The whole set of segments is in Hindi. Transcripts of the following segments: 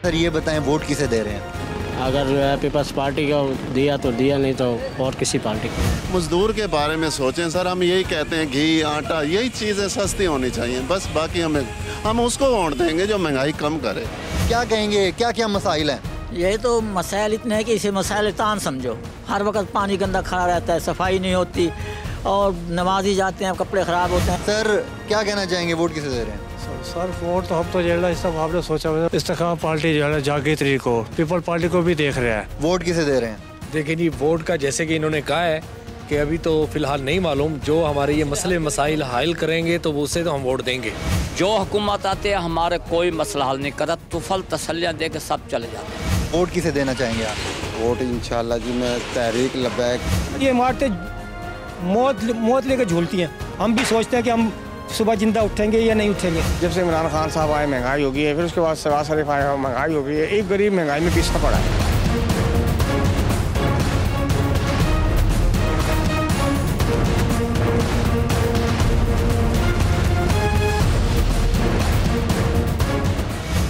सर ये बताएं वोट किसे दे रहे हैं? अगर पीपल्स पार्टी को दिया तो दिया, नहीं तो और किसी पार्टी को। मजदूर के बारे में सोचें सर, हम यही कहते हैं घी आटा यही चीज़ें सस्ती होनी चाहिए बस, बाकी हम उसको वोट देंगे जो महंगाई कम करे। क्या कहेंगे, क्या क्या मसाइल हैं? यही तो मसाइल इतने हैं कि इसे मसाइल तान समझो। हर वक्त पानी गंदा खड़ा रहता है, सफाई नहीं होती और नमाजी जाते हैं कपड़े ख़राब होते हैं। सर क्या कहना चाहेंगे, वोट किसे दे रहे हैं? सर वोट तो हम तो जो है इस सब आपने सोचा इस्तेकाम पार्टी जो है जागीत्री को, पीपल पार्टी को भी देख रहे हैं। वोट किसे दे रहे हैं? देखिए जी, वोट का जैसे कि इन्होंने कहा है कि अभी तो फिलहाल नहीं मालूम, जो हमारे ये मसले मसाइल हल करेंगे तो उसे तो हम वोट देंगे। जो हुकूमत आते हैं हमारे कोई मसला हल नहीं करता, तुफल तसल्लियाँ दे के सब चले जाते हैं। वोट किसे देना चाहेंगे आप? वोट इंशाल्लाह जी मैं तहरीक लबैक। ये इमारतें मौत लेकर झूलती हैं, हम भी सोचते हैं कि हम सुबह जिंदा उठेंगे या नहीं उठेंगे। जब से इमरान खान साहब आए महंगाई हो गई है, फिर उसके बाद शहबाज शरीफ आए महंगाई हो गई है, एक गरीब महंगाई में पिछड़ा पड़ा है।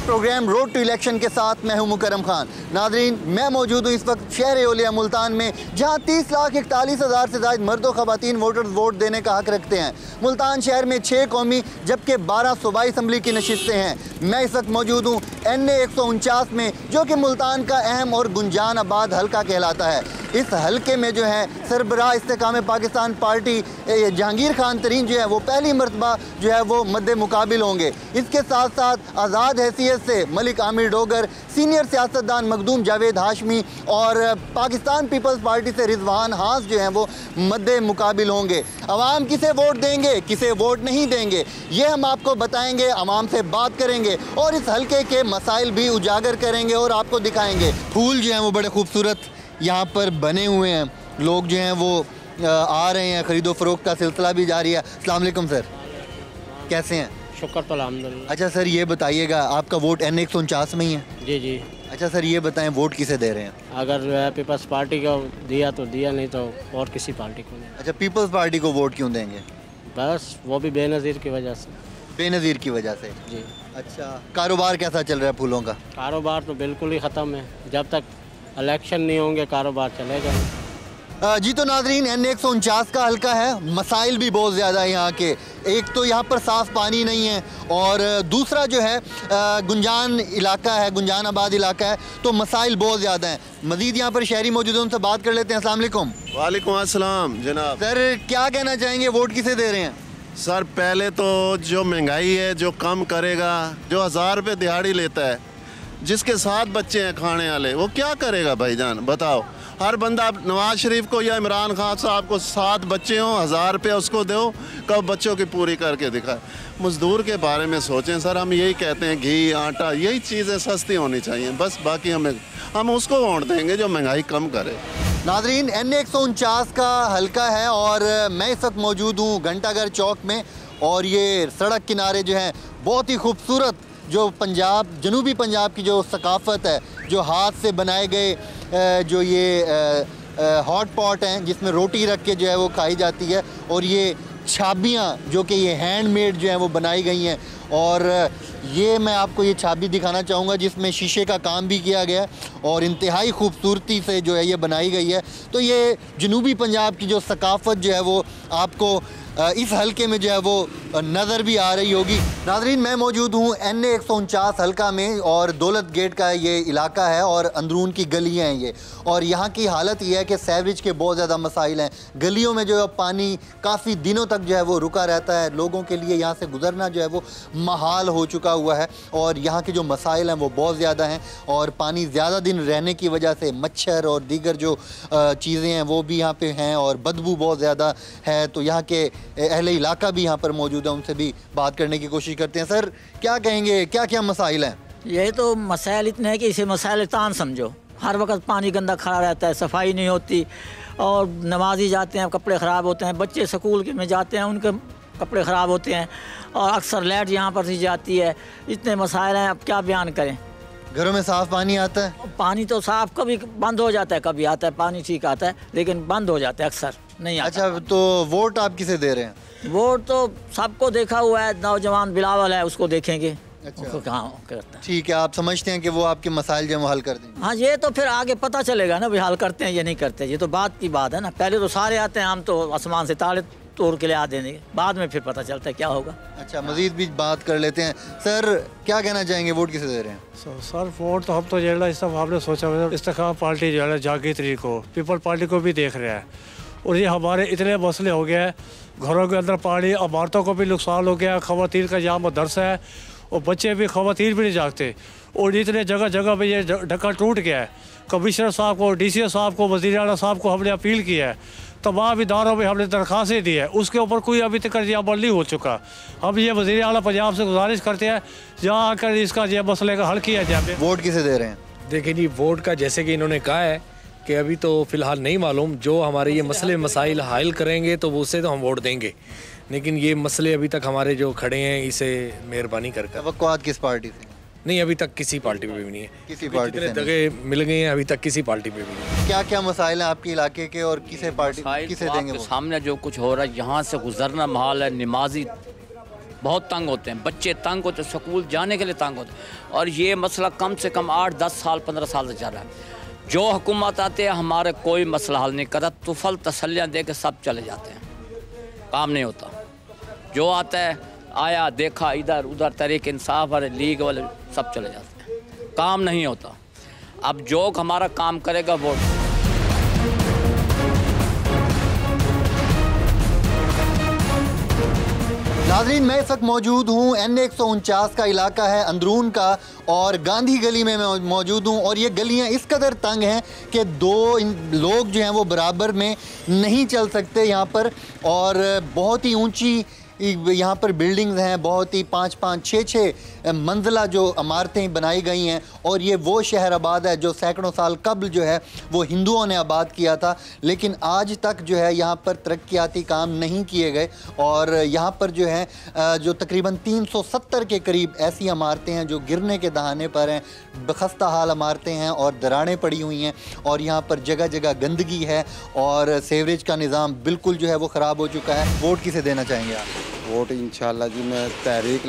प्रोग्राम रोड टू इलेक्शन के साथ मैं हूं मुकरम खान। नाजरीन, मैं मौजूद हूं इस वक्त शहर ओलिया मुल्तान में, जहां 30,41,000 से ज़ायद मर्द और ख़वातीन वोटर्स वोट देने का हक रखते हैं। मुल्तान शहर में 6 कौमी जबकि 12 सूबाई असम्बली की नशिस्तें हैं। मैं इस वक्त मौजूद हूँ NA 149 में, जो कि मुल्तान का अहम और गुंजान आबाद हल्का कहलाता है। इस हल्के में जो है सरबराह इस्तेकाम पाकिस्तान पार्टी जहांगीर खान तरीन जो है वो पहली मरतबा जो है वो मद्दे मुकाबिल होंगे। इसके साथ साथ आज़ाद हैसियत से मलिक आमिर डोगर, सीनियर सियासतदान मखदूम जावेद हाशमी और पाकिस्तान पीपल्स पार्टी से रिजवान हास जो हैं वो मद्दे मुकाबिल होंगे। अवाम किसे वोट देंगे, किसे वोट नहीं देंगे, ये हम आपको बताएंगे, अवाम से बात करेंगे और इस हल्के के मसाइल भी उजागर करेंगे और आपको दिखाएंगे। फूल जो हैं वो बड़े खूबसूरत यहाँ पर बने हुए हैं, लोग जो हैं वो आ रहे हैं, ख़रीदो फ़रोख्त का सिलसिला भी जारी है। अस्सलाम वालेकुम सर, कैसे हैं? शुक्र तो अल्हम्दुलिल्लाह। अच्छा सर ये बताइएगा, आपका वोट NA 149 में ही है? जी जी। अच्छा सर ये बताएं वोट किसे दे रहे हैं? अगर पीपल्स पार्टी को दिया तो दिया, नहीं तो और किसी पार्टी को नहीं। अच्छा, पीपल्स पार्टी को वोट क्यों देंगे? बस वो भी बेनज़ीर की वजह से। बेनज़ीर की वजह से? जी। अच्छा, कारोबार कैसा चल रहा है फूलों का? कारोबार तो बिल्कुल ही ख़त्म है, जब तक इलेक्शन नहीं होंगे कारोबार चलेगा नहीं। जी तो नाजरीन, NA 149 का हल्का है, मसाइल भी बहुत ज़्यादा है यहाँ के। एक तो यहाँ पर साफ़ पानी नहीं है और दूसरा जो है गुंजान इलाका है, गुंजान आबाद इलाका है, तो मसाइल बहुत ज़्यादा हैं। मज़ीद यहाँ पर शहरी मौजूद हैं, उनसे बात कर लेते हैं। अस्सलाम वालेकुम। वालेकुम अस्सलाम जनाब। सर क्या कहना चाहेंगे, वोट किसे दे रहे हैं? सर पहले तो जो महंगाई है जो कम करेगा, जो 1000 रुपये दिहाड़ी लेता है, जिसके 7 बच्चे हैं खाने वाले, वो क्या करेगा भाईजान बताओ। हर बंदा नवाज शरीफ को या इमरान खान साहब को 7 बच्चे हों, 1000 रुपये उसको दो, कब बच्चों की पूरी करके दिखाए। मजदूर के बारे में सोचें सर, हम यही कहते हैं घी आटा यही चीज़ें सस्ती होनी चाहिए बस, बाकी हम उसको वोट देंगे जो महंगाई कम करे। नाजरीन, NA 149 का हल्का है और मैं इस वक्त मौजूद हूँ घंटाघर चौक में, और ये सड़क किनारे जो हैं बहुत ही खूबसूरत जो पंजाब, जनूबी पंजाब की जो सकाफ़त है, जो हाथ से बनाए गए जो ये हॉट पॉट हैं जिसमें रोटी रख के जो है वो खाई जाती है, और ये छाबियाँ जो कि ये हैंडमेड जो है वो बनाई गई हैं, और ये मैं आपको ये छाबी दिखाना चाहूँगा जिसमें शीशे का काम भी किया गया है और इंतहाई खूबसूरती से जो है ये बनाई गई है। तो ये जनूबी पंजाब की जो सकाफ़त जो है वो आपको इस हल्के में जो है वो नज़र भी आ रही होगी। नाजरीन, मैं मौजूद हूँ NA 149 हल्का में, और दौलत गेट का ये इलाका है और अंदरून की गलियाँ हैं ये, और यहाँ की हालत ये है कि सीवरेज के बहुत ज़्यादा मसाइल हैं। गलियों में जो है पानी काफ़ी दिनों तक जो है वो रुका रहता है, लोगों के लिए यहाँ से गुजरना जो है वो महाल हो चुका हुआ है, और यहाँ के जो मसाइल हैं वो बहुत ज़्यादा हैं, और पानी ज़्यादा दिन रहने की वजह से मच्छर और दीगर जो चीज़ें हैं वो भी यहाँ पे हैं, और बदबू बहुत ज़्यादा है। तो यहाँ के अहले इलाका भी यहाँ पर मौजूद है, उनसे भी बात करने की कोशिश करते हैं। सर क्या कहेंगे, क्या क्या मसाइल हैं? यही तो मसाइल इतने हैं कि इसे मसाइल तान समझो। हर वक्त पानी गंदा खड़ा रहता है, सफाई नहीं होती और नमाजी जाते हैं कपड़े ख़राब होते हैं, बच्चे स्कूल में जाते हैं उनके कपड़े ख़राब होते हैं, और अक्सर लाइट यहाँ पर सी जाती है। इतने मसाइल हैं, अब क्या बयान करें। घरों में साफ़ पानी आता है? पानी तो साफ़ कभी बंद हो जाता है, कभी आता है, पानी ठीक आता है, लेकिन बंद हो जाता है, अक्सर नहीं आता। अच्छा, तो वोट आप किसे दे रहे हैं? वोट तो सबको देखा हुआ है, नौजवान बिलावल है उसको देखेंगे। उनको कहाँ करता है। ठीक है, आप समझते हैं कि वो आपके मसाइल जो हल कर देंगे? हाँ, ये तो फिर आगे पता चलेगा ना, भाई हाल करते हैं या नहीं करते, ये तो बात की बात है ना। पहले तो सारे आते हैं, हम तो आसमान से ताले तोड़ के ले आ देंगे, बाद में फिर पता चलता है क्या होगा। अच्छा, मजीद भी बात कर लेते हैं। सर, क्या कहना चाहेंगे, वोट किसे दे रहे हैं? सर वोट तो हम तो जो है इस आपने सोचा इस्तेकाम पार्टी जो है जागी तरीक को पीपल पार्टी को भी देख रहे हैं। और ये हमारे इतने मसले हो गए हैं, घरों के अंदर पानी, इमारतों को भी नुकसान हो गया, ख़वातीन का जाम दर्स है और बच्चे भी ख़वातीन भी नहीं जागते। और इतने जगह जगह पे ये ढक्कन टूट गया है। कमिश्नर साहब को, DCO साहब को, वज़ीर आला साहब को हमने अपील की है, तमाम इदारों में हमने दरख्वास्तें दी है, उसके ऊपर कोई अभी तक अमल नहीं हो चुका। हम ये वज़ीर आला पंजाब से गुजारिश करते हैं यहाँ आकर इसका ये मसले का हल किया जाए। वोट किसे दे रहे हैं? देखिए जी, वोट का जैसे कि इन्होंने कहा है कि अभी तो फ़िलहाल नहीं मालूम, जो हमारे ये मसले मसाइल हल करेंगे तो उससे तो हम वोट देंगे, लेकिन ये मसले अभी तक हमारे जो खड़े हैं इसे मेहरबानी कर तवक्कुआत किस पार्टी से? नहीं, अभी तक किसी पार्टी पे भी नहीं है। किसी पार्टी से दगे मिल गए हैं, अभी तक किसी पार्टी पे भी नहीं। क्या क्या मसाइल हैं आपके इलाके के और किसे पार्टी किसे देंगे वोट? सामने जो कुछ हो रहा है, यहाँ से गुजरना महाल है, नमाजी बहुत तंग होते हैं, बच्चे तंग होते हैं, स्कूल जाने के लिए तंग होते हैं। और ये मसला कम से कम 8-10 साल 15 साल से चल रहा है। जो हुकूमत आते हैं हमारे कोई मसला हल नहीं करता, तुफल तसल्लियाँ दे के सब चले जाते हैं, काम नहीं होता। जो आता है आया देखा, इधर उधर तहरीक इंसाफ वाले, लीग वाले सब चले जाते हैं, काम नहीं होता। अब जो हमारा काम करेगा वो नाज़रीन, मैं इस वक्त मौजूद हूँ NA 149 का इलाका है अंदरून का, और गांधी गली में मैं मौजूद हूँ। और ये गलियाँ इस कदर तंग हैं कि दो लोग जो हैं वो बराबर में नहीं चल सकते यहाँ पर। और बहुत ही ऊंची यहाँ पर बिल्डिंग्स हैं, बहुत ही 5-5, 6-6 मंजिला जो इमारतें बनाई गई हैं। और ये वो शहर आबाद है जो सैकड़ों साल कबल जो है वो हिंदुओं ने आबाद किया था, लेकिन आज तक जो है यहाँ पर तरक्याती काम नहीं किए गए। और यहाँ पर जो है जो तकरीबन 370 के करीब ऐसी इमारतें हैं जो गिरने के दहाने पर हैं, बखस्ता हाल इमारतें हैं और दरारें पड़ी हुई हैं। और यहाँ पर जगह जगह गंदगी है और सीवरेज का निज़ाम बिल्कुल जो है वो ख़राब हो चुका है। वोट किसे देना चाहेंगे आप? वोट इंशाल्लाह जी मैं तहरीक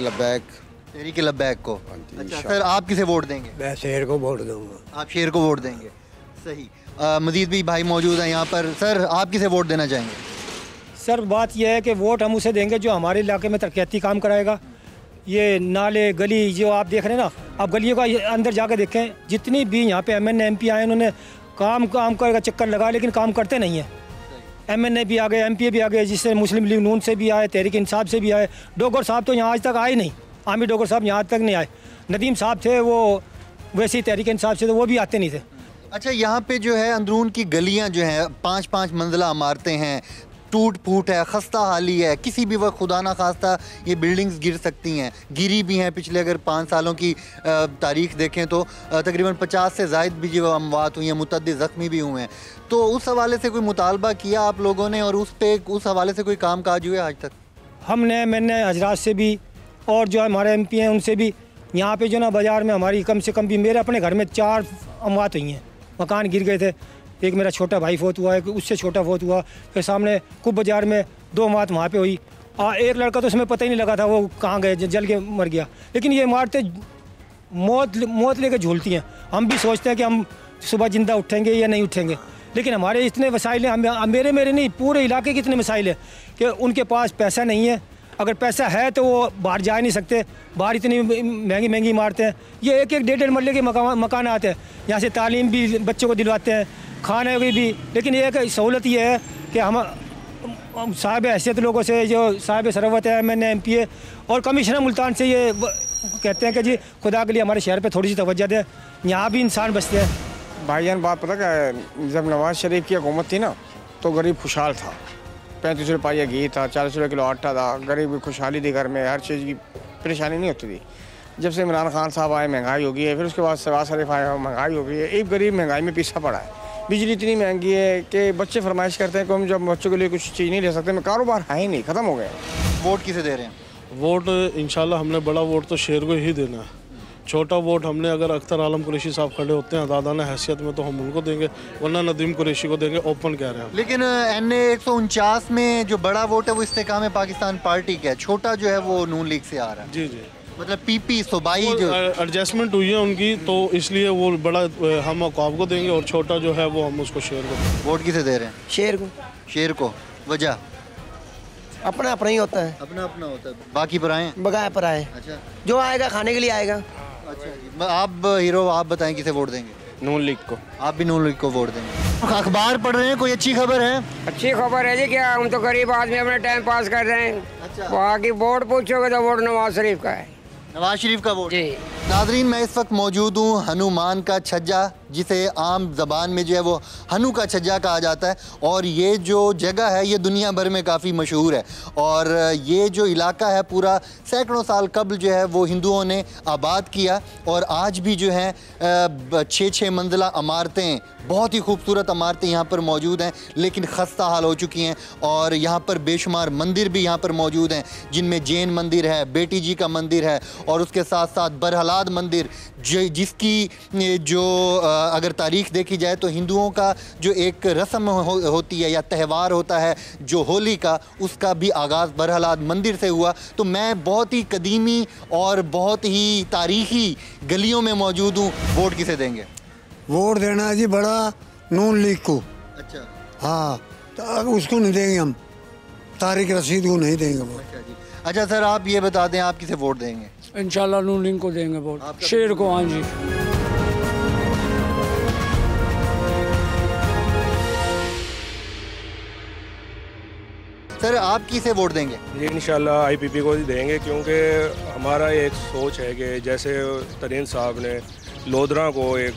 लब्बैक को। अच्छा सर, आप किसे वोट देंगे? मैं शेर को वोट दूंगा। आप शेर को वोट देंगे, सही। मजीद भी भाई मौजूद हैं यहाँ पर। सर, आप किसे वोट देना चाहेंगे? सर बात यह है कि वोट हम उसे देंगे जो हमारे इलाके में तरक्याती काम कराएगा। ये नाले गली जो आप देख रहे हैं ना, आप गलियों का अंदर जाकर देखें, जितनी भी यहाँ पे MNA MP आए उन्होंने काम का चक्कर लगा, लेकिन काम करते नहीं हैं। MNA भी आ गए, MP भी आ गए, जिससे मुस्लिम लीग नून से भी आए, तहरीक इंसाफ से भी आए। डोगर साहब तो यहाँ आज तक आए नहीं, आमिर डोगर साहब यहाँ तक नहीं आए। नदीम साहब थे वो वैसे ही तहरीक इंसाफ से, तो वो भी आते नहीं थे। अच्छा, यहाँ पे जो है अंदरून की गलियाँ जो हैं 5-5 मंजिला इमारतें हैं, टूट फूट है, खस्ता हाली है, किसी भी वक्त खुदा ना खास्ता ये बिल्डिंग्स गिर सकती हैं, गिरी भी हैं। पिछले अगर 5 सालों की तारीख देखें तो तकरीबन 50 से ज़ायद भी जो अमवात हुई हैं, मुतअद्दिद ज़ख्मी भी हुए हैं। तो उस हवाले से कोई मुतालबा किया आप लोगों ने और उस हवाले से कोई काम काज हुए आज तक? मैंने हजरात से भी और जो हमारे MP हैं उनसे भी, यहाँ पे जो ना बाज़ार में हमारी कम से कम भी मेरे अपने घर में 4 अमवात हुई हैं, मकान गिर गए थे। एक मेरा छोटा भाई फौत हुआ, एक उससे छोटा फौत हुआ। फिर सामने कुब बाज़ार में 2 अमवात वहाँ पे हुई। एक लड़का तो उसमें पता ही नहीं लगा था वो कहाँ गए, जल के मर गया। लेकिन ये इमारतें मौत लेके झूलती हैं। हम भी सोचते हैं कि हम सुबह ज़िंदा उठेंगे या नहीं उठेंगे, लेकिन हमारे इतने वसाइल हैं, मेरे नहीं पूरे इलाके के इतने मसाइल हैं कि उनके पास पैसा नहीं है। अगर पैसा है तो वो बाहर जा नहीं सकते, बाहर इतनी महंगी इमारतें हैं। ये 1-1, 1.5 मरले के मकान आते हैं, यहाँ से तालीम भी बच्चों को दिलवाते हैं, खाने की भी। लेकिन एक सहूलत ये है कि हम साहिब हैसियत लोगों से, जो साहिब सरवत है MNA MP और कमिश्नर मुल्तान से ये कहते हैं कि जी खुदा के लिए हमारे शहर पे थोड़ी सी तवज्जो दें, यहाँ भी इंसान बसते हैं। भाईजान बात पता क्या है, जब नवाज शरीफ की हुकूमत थी ना तो गरीब खुशहाल था, 35 रुपये घी था, 40 रुपये किलो आटा था, गरीब खुशहाली थी, घर में हर चीज़ की परेशानी नहीं होती थी। जब से इमरान खान साहब आए महंगाई हो गई है, फिर उसके बाद शहबाज शरीफ आए महंगाई हो गई है। एक गरीब महंगाई में पीछा पड़ा है। बिजली इतनी महंगी है कि बच्चे फरमाइश करते हैं कि हम जब बच्चों के लिए कुछ चीज़ नहीं ले सकते, में कारोबार है ही नहीं, ख़त्म हो गया। वोट किसे दे रहे हैं? वोट इंशाल्लाह हमने बड़ा वोट तो शेर को ही देना है। छोटा वोट हमने अगर अख्तर आलम कुरैशी साहब खड़े होते हैं दादाना हैसियत में तो हम उनको देंगे, वरना नदीम कुरैशी को देंगे, ओपन कह रहे हैं। लेकिन NA 149 में जो बड़ा वोट है वो इस्तेकाम पाकिस्तान पार्टी का है, छोटा जो है वो नून लीग से आ रहा है। जी जी, मतलब पीपी सूबाई जो एडजस्टमेंट हुई है उनकी, तो इसलिए वो बड़ा हम अकाब को देंगे और छोटा जो है वो हम उसको शेर को देंगे। वोट किसे दे रहे हैं? शेर को। शेर को, वजह? अपना अपना ही होता है। अपना अपना होता है, बाकी पर आए? बगाए पर आए। अच्छा, जो आएगा खाने के लिए आएगा। अच्छा जी। आप हीरो, आप बताएं किसे वोट देंगे? नून लीग को। आप भी नून लीग को वोट देंगे। अखबार पढ़ रहे हैं, कोई अच्छी खबर है? अच्छी खबर है जी, क्या हम तो गरीब आदमी अपना टाइम पास कर रहे हैं। अच्छा। वहाँ की वोट पूछोगे तो वोट नवाज शरीफ का है। नवाज शरीफ का वोट जी। नाजरीन, मैं इस वक्त मौजूद हूँ हनुमान का छज्जा, जिसे आम ज़बान में जो है वो हनु का छज्जा कहा जाता है। और ये जो जगह है ये दुनिया भर में काफ़ी मशहूर है। और ये जो इलाका है पूरा सैकड़ों साल कबल जो है वो हिंदुओं ने आबाद किया। और आज भी जो है 6-6 मंजिला इमारतें, बहुत ही खूबसूरत इमारतें यहाँ पर मौजूद हैं, लेकिन खस्ता हाल हो चुकी हैं। और यहाँ पर बेशुमार मंदिर भी यहाँ पर मौजूद हैं, जिनमें जैन मंदिर है, बेटी जी का मंदिर है, और उसके साथ साथ बरहलाद मंदिर, जिसकी जो अगर तारीख़ देखी जाए तो हिंदुओं का जो एक रस्म होती है या त्यौहार होता है जो होली का, उसका भी आगाज़ बरहलाद मंदिर से हुआ। तो मैं बहुत ही कदीमी और बहुत ही तारीख़ी गलियों में मौजूद हूँ। वोट किसे देंगे? वोट देना है जी बड़ा नून लीग को। अच्छा। हाँ, तो उसको नहीं देंगे हम, तारिक रशीद को नहीं देंगे वोट। अच्छा जी। अच्छा सर, आप ये बता दें आप किसे वोट देंगे? इंशाल्लाह नून लीग को देंगे वोट, शेर को। हाँ जी। सर, आप किसे वोट देंगे? जी इंशाल्लाह आईपीपी को ही देंगे, क्योंकि हमारा एक सोच है कि जैसे तरीन साहब ने लोधरा को एक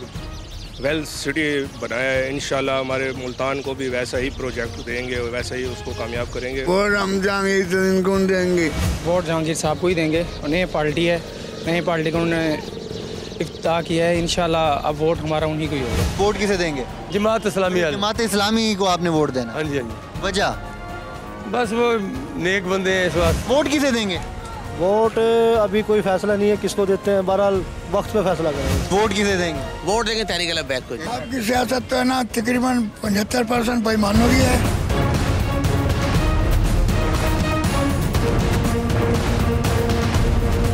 वेल सिटी बनाया है, इंशाल्लाह हमारे मुल्तान को भी वैसा ही प्रोजेक्ट देंगे और वैसा ही उसको कामयाब करेंगे। वोट हम जहांगीर को देंगे। वोट जहांगीर साहब को ही देंगे। नई पार्टी है, नई पार्टी को उन्होंने इफ्ताह किया है, इंशाल्लाह अब वोट हमारा उन्हीं को ही होगा। वोट किसे देंगे? जमात इस्लामी। जमात इस्लामी को आपने वोट देना? हाँ जी, हाँ जी। वजह? बस वो नेक बंदे हैं इस बात। वोट किसे देंगे? वोट अभी कोई फैसला नहीं है किसको देते हैं, बहरहाल वक्त पे फैसला करेंगे। वोट किसे देंगे? वोट देंगे तहरीक अलबैत को। आपकी सियासत तो है ना तकरीबन 75% बेईमानों की है।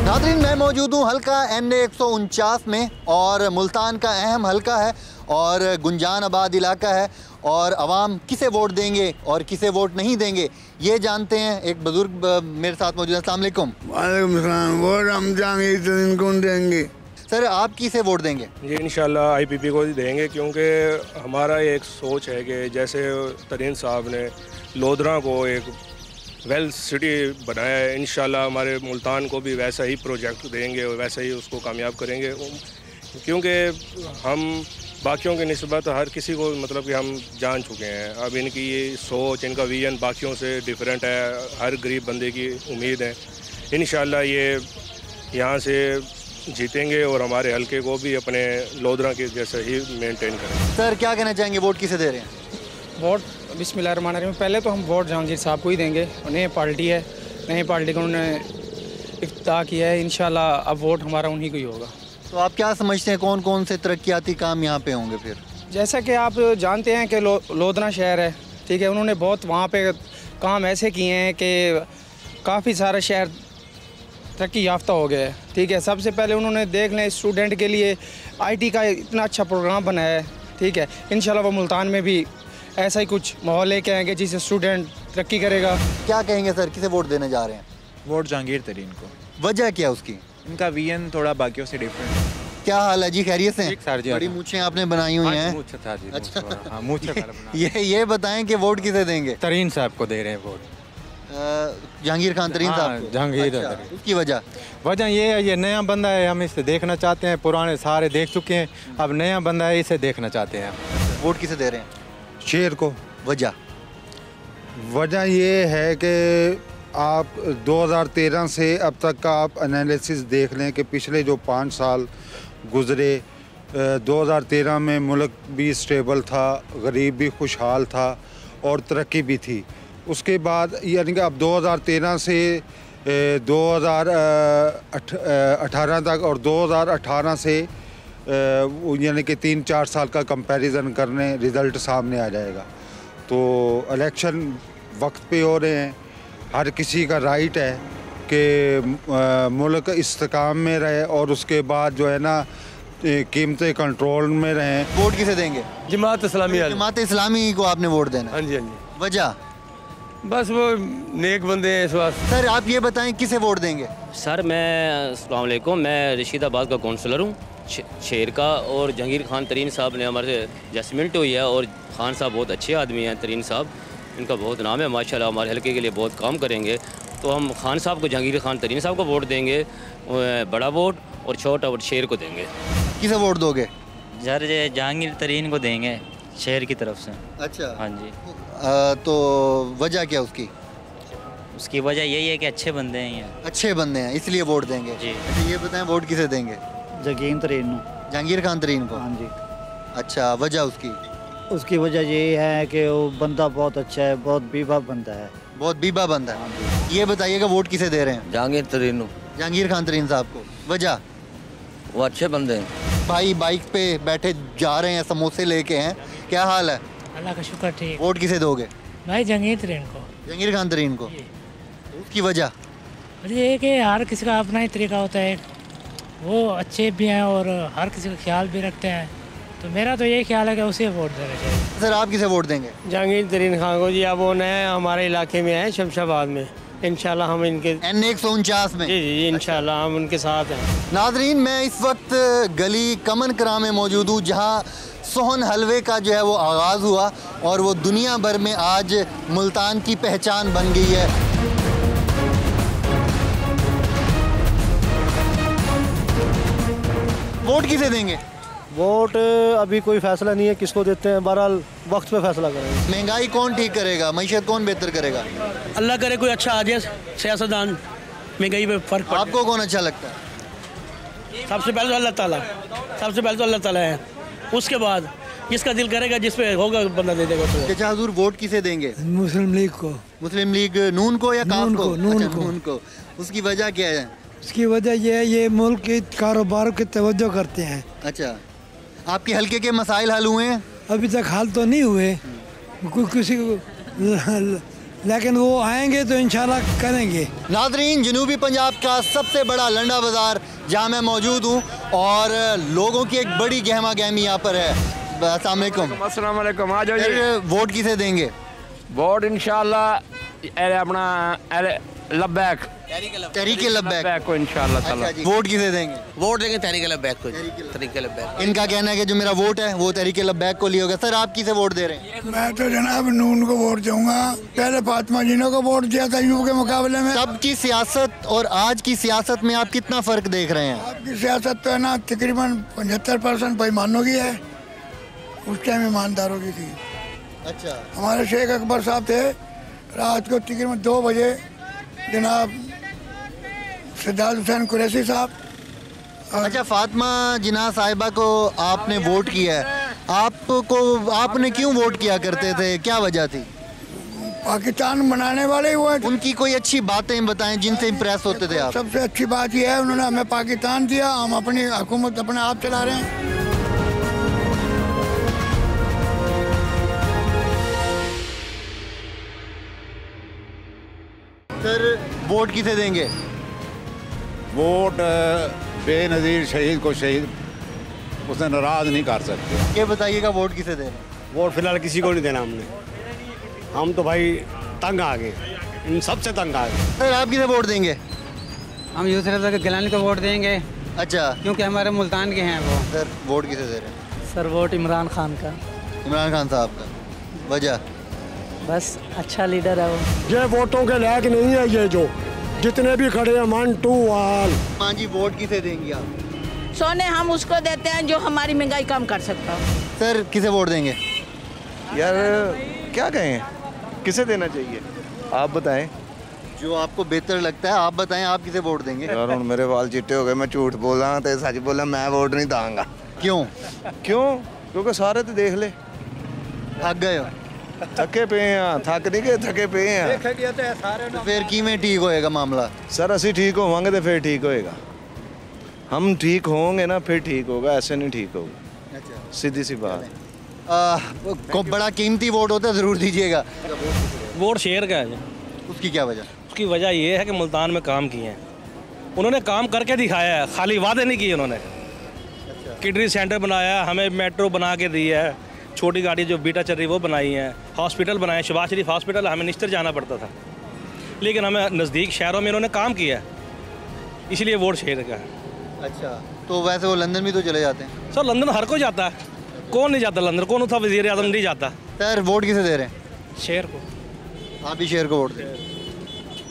नाज़रीन, मैं मौजूद हूँ हल्का NA 149 में, और मुल्तान का अहम हल्का है और गुंजान आबाद इलाका है। और अवाम किसे वोट देंगे और किसे वोट नहीं देंगे ये जानते हैं। एक बुजुर्ग मेरे साथ मौजूद है। अस्सलाम वालेकुम। वालेकुम सलाम। वोट हम जहांगीर को देंगे। सर, आप किसे वोट देंगे? जी इंशाल्लाह आईपीपी को ही देंगे, क्योंकि हमारा एक सोच है कि जैसे तरीन साहब ने लोधरा को एक वेल सिटी बनाया है, इंशाल्लाह हमारे मुल्तान को भी वैसा ही प्रोजेक्ट देंगे और वैसा ही उसको कामयाब करेंगे। क्योंकि हम बाकियों की निस्बत हर किसी को मतलब कि हम जान चुके हैं। अब इनकी ये सोच, इनका विजन बाकियों से डिफरेंट है। हर गरीब बंदे की उम्मीद है इंशाल्लाह ये यहाँ से जीतेंगे और हमारे हल्के को भी अपने लोधरा के जैसे ही मेंटेन करेंगे। सर, क्या कहना चाहेंगे? वोट किसे दे रहे हैं? वोट बिस्मिल्लाहिर्रहमानिर्रहीम, पहले तो हम वोट जहांगीर साहब को ही देंगे। नई पार्टी है, नई पार्टी को उन्होंने इफ्ताह किया है, इंशाल्लाह अब वोट हमारा उन्हीं को ही होगा। तो आप क्या समझते हैं कौन कौन से तरक्याती काम यहाँ पे होंगे? फिर जैसा कि आप जानते हैं कि लोधरा शहर है, ठीक है, उन्होंने बहुत वहाँ पे काम ऐसे किए हैं कि काफ़ी सारा शहर तरक्की याफ्ता हो गया है, ठीक है। सबसे पहले उन्होंने देख लें स्टूडेंट के लिए IT का इतना अच्छा प्रोग्राम बनाया है, ठीक है। इंशाल्लाह वो मुल्तान में भी ऐसा ही कुछ माहौल लेके आएंगे जिससे स्टूडेंट तरक्की करेगा। क्या कहेंगे सर, किसे वोट देने जा रहे हैं? वोट जहांगीर तरीन को। वजह क्या उसकी? इनका विजन थोड़ा बाकियों से डिफरेंट है। क्या हाल है जी, खैरियत से? सर जी, बड़ी मूछें आपने बनाई हुई हैं। अच्छा, ये बताएं कि वोट किसे देंगे? तरीन साहब को दे रहे हैं वोट। जहांगीर खान तरीन साहब को? जहांगीर। अच्छा, उसकी वजह ये है, ये नया बंदा है, हम इसे देखना चाहते हैं। पुराने सारे देख चुके हैं, अब नया बंदा है, इसे देखना चाहते हैं। वोट किसे दे रहे हैं? शेर को। वजह ये है कि आप 2013 से अब तक का आप एनालिसिस देख लें कि पिछले जो 5 साल गुज़रे, 2013 में मुल्क भी स्टेबल था, गरीब भी खुशहाल था और तरक्की भी थी। उसके बाद यानी कि अब 2013 से 2018 तक और 2018 से यानी कि 3-4 साल का कंपैरिजन करने रिज़ल्ट सामने आ जाएगा। तो इलेक्शन वक्त पे हो रहे हैं, हर किसी का राइट है कि मुल्क इस्तेकाम में रहे और उसके बाद जो है ना कीमतें कंट्रोल में रहें। वोट किसे देंगे? जमात इस्लामी। जमात इस्लामी को आपने वोट देना? हाँ जी, हाँ जी। वजह? बस वो नेक बंदे हैं इस वक्त। सर आप ये बताएं किसे वोट देंगे? सर मैं अस्सलाम वालेकुम, मैं रशीदाबाद का काउंसलर हूँ शेर का, और जहांगीर खान तरीन साहब ने हमारे जजमेंट हुई है, और खान साहब बहुत अच्छे आदमी हैं, तरीन साहब इनका बहुत नाम है माशाल्लाह, हमारे हल्के के लिए बहुत काम करेंगे। तो हम खान साहब को, जहांगीर खान तरीन साहब को वोट देंगे, बड़ा वोट, और छोटा वोट शेर को देंगे। किसे वोट दोगे? सर जहांगीर तरीन को देंगे शहर की तरफ से। अच्छा, हाँ जी। तो वजह क्या उसकी? उसकी वजह यही है कि अच्छे बंदे हैं ये। अच्छे बंदे हैं इसलिए वोट देंगे जी। अच्छा ये बताएं वोट किसे देंगे? जहांगीर तरीन को। जहांगीर खान तरीन को? हाँ जी। अच्छा, वजह उसकी? उसकी वजह ये है कि वो बंदा बहुत अच्छा है, बहुत बीबा बंदा है। बहुत बीबा बंदा है। ये बताइएगा वोट किसे दे रहे हैं? जहांगीर तरीन को। जहांगीर खान तरीन साहब को। वजह? वो अच्छे बंदे हैं। भाई बाइक पे बैठे जा रहे हैं, समोसे लेके हैं, क्या हाल है? अल्लाह का शुक्र ठीक। वोट किसे दोगे? भाई जहांगीर तरीन को। जहांगीर खान तरीन को। उसकी वजह? ये है कि हर किसी का अपना ही तरीका होता है, वो अच्छे भी हैं और हर किसी का ख्याल भी रखते हैं, तो मेरा तो यही ख्याल है कि उसे वोट देना चाहिए। सर आप किसे वोट देंगे? जहांगीर तरीन खान को जी। अब वो नए हमारे इलाके में है शमशाबाद में, इंशाल्लाह हम इनके N149 में जी इंशाल्लाह हम उनके साथ हैं। नाजरीन मैं इस वक्त गली कमन करा में मौजूद हूँ, जहाँ सोहन हलवे का जो है वो आगाज़ हुआ और वो दुनिया भर में आज मुल्तान की पहचान बन गई है। वोट किसे देंगे? वोट अभी कोई फैसला नहीं है किसको देते हैं, बहरहाल वक्त पे फैसला करेंगे। महंगाई कौन ठीक करेगा, मईशत कौन बेहतर करेगा? अल्लाह करे कोई अच्छा आ जाए सियासतदान, महंगाई पे फर्क पड़े। आपको कौन अच्छा लगता है? सबसे पहले तो अल्लाह ताला, सबसे पहले तो अल्लाह ताला है, उसके बाद जिसका दिल करेगा, जिस पे होगा बंदा दे देगा। चाचा हुजूर वोट किसे देंगे? मुस्लिम लीग को। मुस्लिम लीग नून को या काफ को? नून को। उसकी वजह क्या है? उसकी वजह ये है ये मुल्क के कारोबार की तवज्जो करते हैं। अच्छा, आपके हल्के के मसाइल हल हुए हैं? अभी तक हल तो नहीं हुए किसी को, लेकिन वो आएंगे तो इंशाल्लाह करेंगे। नाजरीन जनूबी पंजाब का सबसे बड़ा लंडा बाज़ार जहाँ मैं मौजूद हूँ और लोगों की एक बड़ी गहमा गहमी यहाँ पर है। अस्सलाम वालेकुम। आ जाइए। वोट किसे देंगे? वोट इंशाल्लाह अपना लब्बैक, तहरीक लब्बैक को इंशाल्लाह ताला। वोट किसे देंगे? वोट देंगे तहरीक लब्बैक को। तहरीक लब्बैक। इनका कहना है कि जो मेरा वोट है वो तहरीक लब्बैक को लिया होगा। सर आप किसे वोट दे रहे हैं? मैं तो जनाब नून को वोट दूंगा। पहले फातिमा जीना को वोट दिया था यूं के मुकाबले में। तब की सियासत और आज की सियासत में आप कितना फर्क देख रहे हैं? आपकी सियासत तो है ना तकरीबन 75% बेईमानों की है, उस टाइम ईमानदारों की थी। अच्छा। हमारे शेख अकबर साहब थे, रात को तकरीबन 2 बजे जनाब सिद्धार्थ हुसैन कुरैशी साहब। अच्छा, फातिमा जिन्ना साहिबा को आपने वोट किया है, आपने क्यों वोट किया करते थे, क्या वजह थी? पाकिस्तान बनाने वाले ही वो हैं। उनकी कोई अच्छी बातें बताएं जिनसे इम्प्रेस होते थे आप? सबसे अच्छी बात यह है उन्होंने हमें पाकिस्तान दिया, हम अपनी हुकूमत अपने आप चला रहे हैं। सर वोट किसे देंगे? वोट बेनज़ीर शहीद को शहीद उसे नाराज़ नहीं कर सकते। ये बताइएगा वोट किसे देना? वोट फिलहाल किसी को नहीं देना हमने, हम तो भाई तंग आ गए, इन सबसे तंग आ गए। सर आप किसे वोट देंगे? हम यूसुफ गिलानी को वोट देंगे। अच्छा, क्योंकि हमारे मुल्तान के हैं वो। सर वोट किसे दे रहे हैं? सर वोट इमरान खान का। इमरान खान साहब का। वजह? बस अच्छा लीडर है वो। ये वोटों के लायक नहीं है, ये जो जितने भी खड़े हैं 1 2 वाल। हाँ जी, वोट किसे देंगे आप? सोने हम उसको देते हैं जो हमारी महंगाई कम कर सकता है। सर किसे वोट देंगे? यार क्या कहें, किसे देना चाहिए आप बताएं। जो आपको बेहतर लगता है आप बताएं, आप किसे वोट देंगे? यार हुण मेरे वाल चिट्टे हो गए, मैं झूठ बोला तो सच बोला, मैं वोट नहीं दूंगा। क्यों? क्योंकि सारे तो देख ले थक गए हो। थके पे हैं, थक नहीं गए, थके पे हैं। तो फिर किवें ठीक होएगा मामला? सर असी ठीक होवांगे तो फिर ठीक होएगा, हम ठीक होंगे ना फिर ठीक होगा, ऐसे नहीं ठीक होगा। अच्छा, सीधी सी बात। को बड़ा कीमती वोट होता है, ज़रूर दीजिएगा। वोट शेर का है। उसकी क्या वजह? उसकी वजह ये है कि मुल्तान में काम किए हैं उन्होंने, काम करके दिखाया है, खाली वादे नहीं किए उन्होंने। किडनी सेंटर बनाया, हमें मेट्रो बना के दी है, छोटी गाड़ी जो बीटा चल रही वो बनाई है, हॉस्पिटल बनाए, शहबाज शरीफ हॉस्पिटल हमें निश्तर जाना पड़ता था, लेकिन हमें नज़दीक शहरों में इन्होंने काम किया है, इसलिए वोट शेर का है। अच्छा, तो वैसे वो लंदन भी तो चले जाते हैं? सर लंदन हर कोई जाता है, कौन नहीं जाता लंदन, कौन था वज़ीर आज़म नहीं जाता। सर वोट किसे दे रहे हैं? शेर को। आप भी शेर को वोट दें?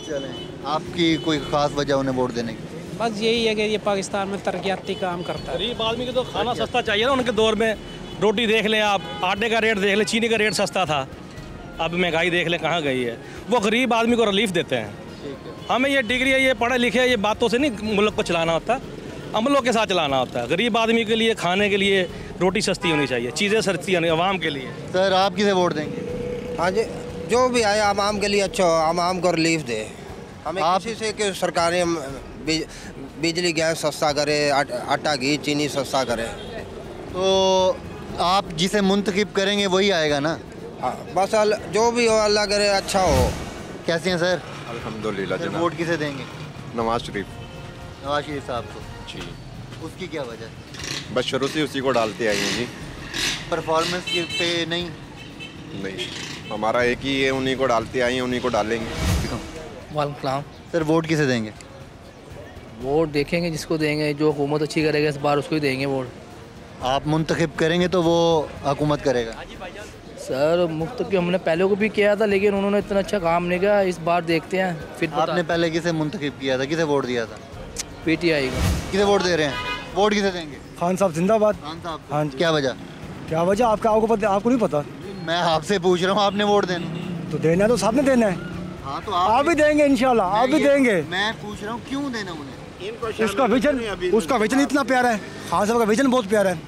चलें, आपकी कोई ख़ास वजह उन्हें वोट देने की? बस यही है कि ये पाकिस्तान में तरक्याती काम करता है। गरीब आदमी को तो खाना सस्ता चाहिए ना, उनके दौर में रोटी देख लें आप, आटे का रेट देख लें, चीनी का रेट सस्ता था, अब महंगाई देख लें कहाँ गई है। वो गरीब आदमी को रिलीफ देते हैं। हमें ये डिग्री है, ये पढ़े लिखे, ये बातों से नहीं मुल्क को चलाना होता, अमलों के साथ चलाना होता है। गरीब आदमी के लिए खाने के लिए रोटी सस्ती होनी चाहिए, चीज़ें सस्ती होनी आवाम के लिए। सर आप किसे वोट देंगे? हाँ जी, जो भी आए आवाम के लिए अच्छा हो, आवाम को रिलीफ दे। हमें किसी से कि सरकारें बिजली गैस सस्ता करे, आटा घी चीनी सस्ता करे। तो आप जिसे मुंतखब करेंगे वही आएगा ना? हाँ, बस जो भी हो अल्लाह करे अच्छा हो। कैसे हैं सर? अल्हम्दुलिल्लाह जनाब। वोट किसे देंगे? नवाज शरीफ। नवाज शरीफ साहब को? जी। उसकी क्या वजह? बस शुरू से उसी को डालते आए हैं जी। परफॉर्मेंस पे नहीं? नहीं, हमारा एक ही है, उन्हीं को डालते आए हैं, उन्हीं को डालेंगे। वालेकुम। सर वोट किसे देंगे? वोट देखेंगे जिसको देंगे, जो हुकूमत अच्छी करेगा इस बार उसको ही देंगे वोट। आप मुंतखब करेंगे तो वो हुकूमत करेगा? सर मुख्तखब हमने पहले को भी किया था, लेकिन उन्होंने इतना अच्छा काम नहीं किया, इस बार देखते हैं फिर। आपने पहले किसे मुंतखब किया था, किसे वोट दिया था? PTI को। किसे वोट दे रहे हैं? वोट किसे देंगे? खान साहब जिंदाबाद। खान साहब? हाँ। क्या वजह? क्या वजह आपको नहीं पता? मैं आपसे पूछ रहा हूँ, आपने वोट देना तो देना है, तो साहब ने देना है। हाँ, तो आप भी देंगे इंशाल्लाह, आप भी देंगे। मैं पूछ रहा हूँ क्यों देना उन्हें? उसका विजन इतना प्यारा है, खान साहब का विजन बहुत प्यारा है।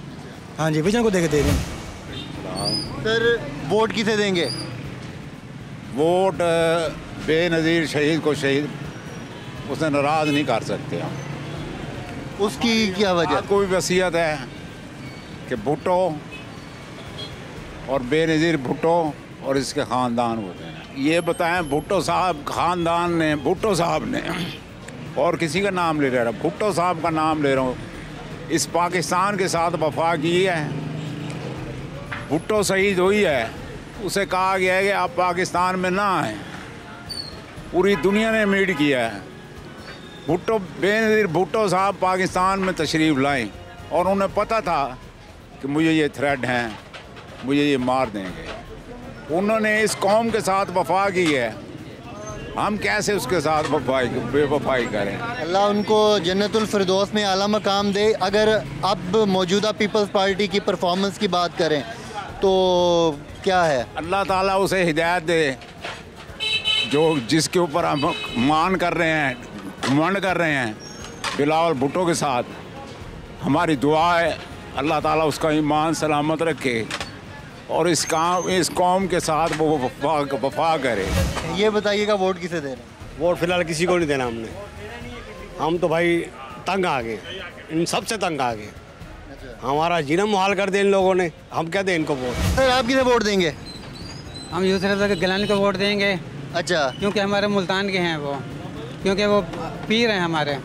हाँ जी, विजन को देके दे रहे हैं। सर वोट किसे देंगे? वोट बेनज़ीर शहीद को शहीद उसे नाराज़ नहीं कर सकते हम। उसकी क्या वजह? कोई वसीयत है कि भुट्टो और बेनज़ीर भुट्टो और इसके ख़ानदान को देना। ये बताएं, भुट्टो साहब ख़ानदान ने, भुट्टो साहब ने, और किसी का नाम ले रहा, भुट्टो साहब का नाम ले रहा हूँ, इस पाकिस्तान के साथ वफा की है। भुट्टो शहीद हुई है, उसे कहा गया है कि आप पाकिस्तान में ना आएँ, पूरी दुनिया ने मीट किया है। भुट्टो बेनज़ीर भुट्टो साहब पाकिस्तान में तशरीफ़ लाएं और उन्हें पता था कि मुझे ये थ्रेट हैं, मुझे ये मार देंगे। उन्होंने इस कौम के साथ वफा की है, हम कैसे उसके साथ बेवफाई करें? अल्लाह उनको जन्नतुल फिरदौस में आला मकाम दे। अगर अब मौजूदा पीपल्स पार्टी की परफॉर्मेंस की बात करें तो क्या है? अल्लाह ताला उसे हिदायत दे, जो जिसके ऊपर हम मान कर रहे हैं, घमंड कर रहे हैं, बिलावल भुट्टो के साथ हमारी दुआ है अल्लाह ताला उसका ईमान सलामत रखे और इस कौम के साथ वो वफा करे। ये बताइएगा वोट किसे दे रहे हैं? वोट फिलहाल किसी को नहीं देना हमने। हम तो भाई तंग आ गए, इन सब से तंग आ गए। हमारा जीना मुहाल कर दिया इन लोगों ने, हम क्या दें इनको वोट? सर आप किसे वोट देंगे? हम यूसुफ गिलानी को वोट देंगे। अच्छा, क्योंकि हमारे मुल्तान के हैं वो, क्योंकि वो पीर हैं हमारे।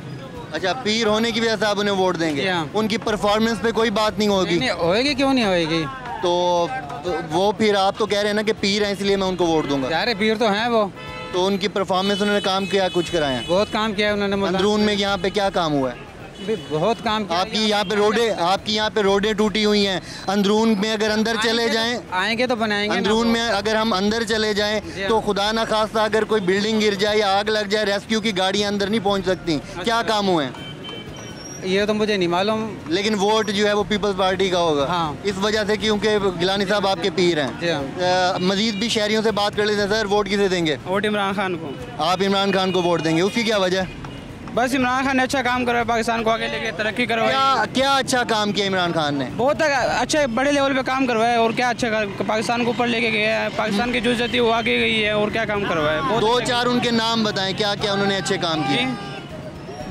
अच्छा, पीर होने की वजह से आप उन्हें वोट देंगे? उनकी परफॉर्मेंस पे कोई बात नहीं होगी? नहीं होएगी, क्यों नहीं होएगी? तो वो फिर आप तो कह रहे हैं ना कि पीर हैं इसलिए मैं उनको वोट दूंगा। यार पीर तो हैं वो। तो उनकी परफॉर्मेंस, उन्होंने काम किया, कुछ कराया है? बहुत काम किया उन्होंने। अंदरून में यहाँ पे क्या काम हुआ है? बहुत काम किया। आपकी यहाँ पे रोडें टूटी हुई हैं। अंदरून में अगर अंदर चले जाएं, आएंगे तो बनाएंगे। अंदरून में अगर हम अंदर चले जाएं तो खुदा ना खास्ता अगर कोई बिल्डिंग गिर जाए या आग लग जाए, रेस्क्यू की गाड़ियाँ अंदर नहीं पहुँच सकती। क्या काम हुए हैं? ये तो मुझे नहीं मालूम, लेकिन वोट जो है वो पीपल्स पार्टी का होगा। हाँ। इस वजह से, क्योंकि गिलानी साहब आपके पीर हैं। मजीद भी शहरियों से बात कर लेते हैं। सर वोट किसे देंगे? वोट इमरान खान को। आप इमरान खान को वोट देंगे, उसकी क्या वजह? बस इमरान खान ने अच्छा काम करवाया, पाकिस्तान को आगे लेके तरक्की करवाई। क्या अच्छा काम किया इमरान खान ने? बहुत अच्छा, बड़े लेवल पे काम करवाया। और क्या अच्छा पाकिस्तान को ऊपर लेके गया है, पाकिस्तान की जो इज्जत थी वो आगे गई है। और क्या काम करवाया? दो चार उनके नाम बताएं, क्या क्या उन्होंने अच्छे काम किए?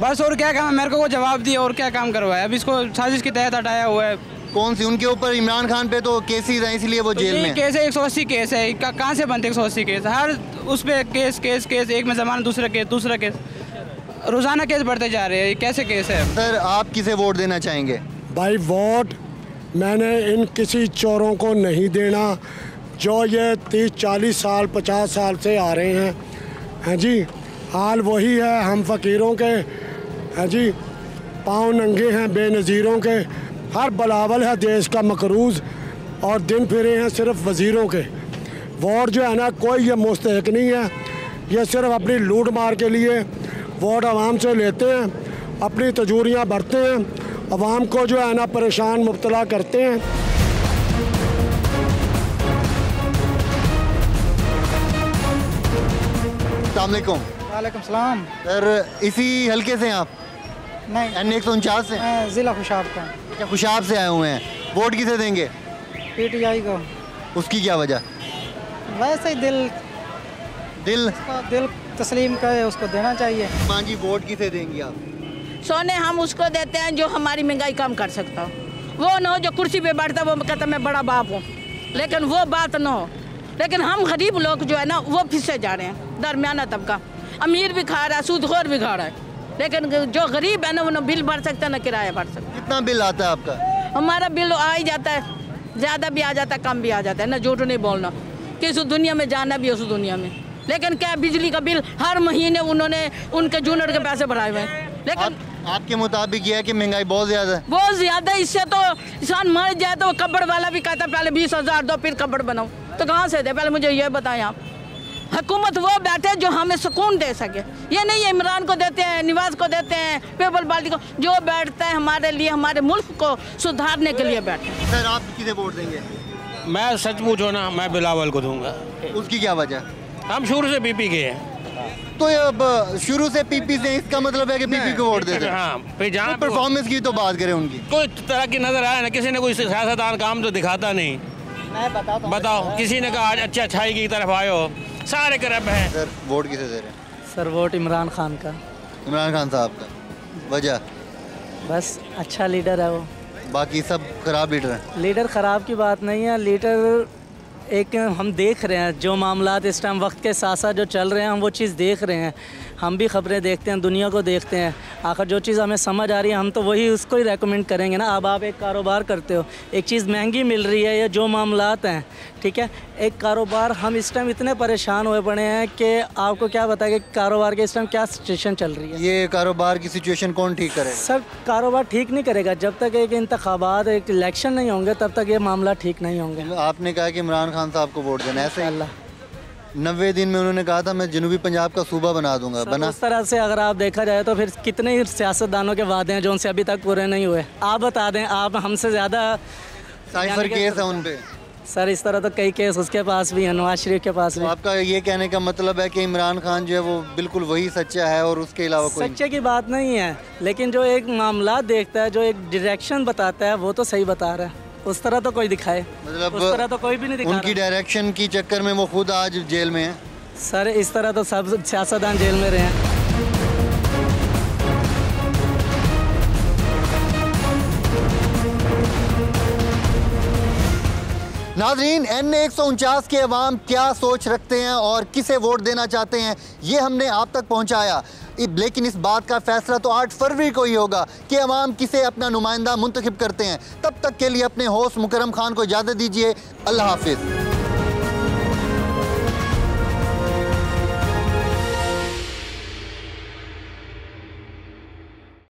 बस और क्या काम, मेरे को वो जवाब दिया और क्या काम करवाया। अब इसको साजिश के तहत हटाया हुआ है, कौन सी? उनके ऊपर इमरान खान पे तो केसेस हैं इसलिए वो जेल में। केस है 180 केस है, कहाँ से बनते 180 केस? हर उस पर केस केस केस, एक में जमानत, दूसरा केस, रोज़ाना केस बढ़ते जा रहे हैं। कैसे केस है? सर आप किसे वोट देना चाहेंगे? भाई वोट मैंने इन किसी चोरों को नहीं देना जो ये 30-40 साल 50 साल से आ रहे हैं जी। हाल वही है हम फ़कीरों के हैं जी, पाँव नंगे हैं बेनज़ीरों के। हर बलावल है देश का मकरूज़ और दिन फिरे हैं सिर्फ वज़ीरों के। वोट जो है ना कोई ये मुस्तहक नहीं है, ये सिर्फ अपनी लूट मार के लिए वोट आवाम से लेते हैं, अपनी तजूरियाँ भरते हैं, आवाम को जो है ना परेशान मुब्तला करते हैं। अस्सलामुअलैकुम। वालेकुम सलाम। सर इसी हल्के से हैं आप? नहीं, N149 से? ज़िला खुशाब का। क्या खुशाब से आए हुए हैं? वोट किसे देंगे? PTI को। उसकी क्या वजह? वैसे ही दिल तस्लीम का है, उसको देना चाहिए। मां जी वोट किसे देंगी आप? सोने हम उसको देते हैं जो हमारी महंगाई कम कर सकता हो। वो न हो जो कुर्सी पे बैठता वो कहता मैं बड़ा बाप हूँ, लेकिन वो बात न हो। लेकिन हम गरीब लोग जो है ना वो फिसे जा रहे हैं। दरमियाना तबका अमीर भी खा रहा है, सूदखोर भी खा रहा है, लेकिन जो गरीब है ना वो न बिल भर सकता है न किराया भर सकता है। कितना बिल आता है आपका? हमारा बिल आ ही जाता है, ज़्यादा भी आ जाता है, कम भी आ जाता है। ना झूठ नहीं बोलना कि इस दुनिया में जाना भी उस दुनिया में। लेकिन क्या बिजली का बिल हर महीने उन्होंने उनके जूनियर के पैसे बढ़ाए हुए हैं। लेकिन आपके मुताबिक यह है कि महंगाई बहुत ज़्यादा है? बहुत ज़्यादा। इससे तो इंसान मर जाए तो कब्र वाला भी कहता है पहले 20,000 दो फिर कब्र बनाओ। तो कहाँ से दे? पहले मुझे ये बताएं आप। हुकूमत वो बैठे जो हमें सुकून दे सके। ये नहीं है इमरान को देते हैं, निवाज को देते हैं, पीपल पार्टी को। जो बैठता है हमारे लिए, हमारे मुल्क को सुधारने के लिए बैठे। सर आप किसे वोट देंगे? मैं सच पूछो ना, मैं बिलावल को दूंगा। उसकी क्या वजह? हम शुरू से पीपी के हैं। तो ये अब शुरू से पीपी से, इसका मतलब है कि पीपी को वोट देते हैं? हाँ, फिर जहाँ परफॉर्मेंस की तो बात करें उनकी, कोई तरह की नजर आया ना, किसी ने कोई सियासतदान काम तो दिखाता नहीं। मैं बताओ किसी ने कहा आज अच्छाई की तरफ आए हो, सारे करप हैं। सर वोट किसे दे रहे हैं? सर वोट इमरान खान का। इमरान खान साहब का? वजह? बस अच्छा लीडर है वो, बाकी सब खराब लीडर हैं। लीडर ख़राब की बात नहीं है। लीडर एक हम देख रहे हैं जो मामलात इस टाइम वक्त के साथ साथ जो चल रहे हैं, हम वो चीज़ देख रहे हैं। हम भी ख़बरें देखते हैं, दुनिया को देखते हैं। आखिर जो चीज़ हमें समझ आ रही है हम तो वही उसको ही रेकमेंड करेंगे ना। अब आप एक कारोबार करते हो, एक चीज़ महंगी मिल रही है या जो मामलात हैं, ठीक है, एक कारोबार, हम इस टाइम इतने परेशान हुए पड़े हैं कि आपको क्या बताया कि कारोबार के इस टाइम क्या सिचुएशन चल रही है। ये कारोबार की सिचुएशन कौन ठीक करे? सर कारोबार ठीक नहीं करेगा जब तक एक इंतखाबात, एक इलेक्शन नहीं होंगे तब तक ये मामला ठीक नहीं होंगे। आपने कहा कि इमरान खान साहब को वोट देना, ऐसे ही 90 दिन में उन्होंने कहा था मैं जनूबी पंजाब का सूबा बना दूंगा। बना? उस तरह से अगर आप देखा जाए तो फिर कितने ही सियासतदानों के वादे हैं जो उनसे अभी तक पूरे नहीं हुए। आप बता दें, आप हमसे ज़्यादा साइफर केस है उन पे। सर इस तरह तो कई केस उसके पास भी हैं, नवाज शरीफ के पास भी। आपका ये कहने का मतलब है कि इमरान खान जो है वो बिल्कुल वही सच्चा है और उसके अलावा कोई? सच्चे की बात नहीं है, लेकिन जो एक मामला देखता है, जो एक डायरेक्शन बताता है, वो तो सही बता रहा है। उस तरह तो कोई दिखाए, मतलब उस तरह तो कोई भी नहीं दिखा उनकी डायरेक्शन की चक्कर में वो खुद आज जेल में है। सर इस तरह तो सब सियासतदान जेल में रहे हैं। नाजरीन, N149 के अवाम क्या सोच रखते हैं और किसे वोट देना चाहते हैं, ये हमने आप तक पहुंचाया। लेकिन इस बात का फैसला तो 8 फरवरी को ही होगा कि अवाम किसे अपना नुमाइंदा मुंतखब करते हैं। तब तक के लिए अपने होस्ट मुकरम खान को इजाज़त दीजिए। अल्लाह हाफिज़।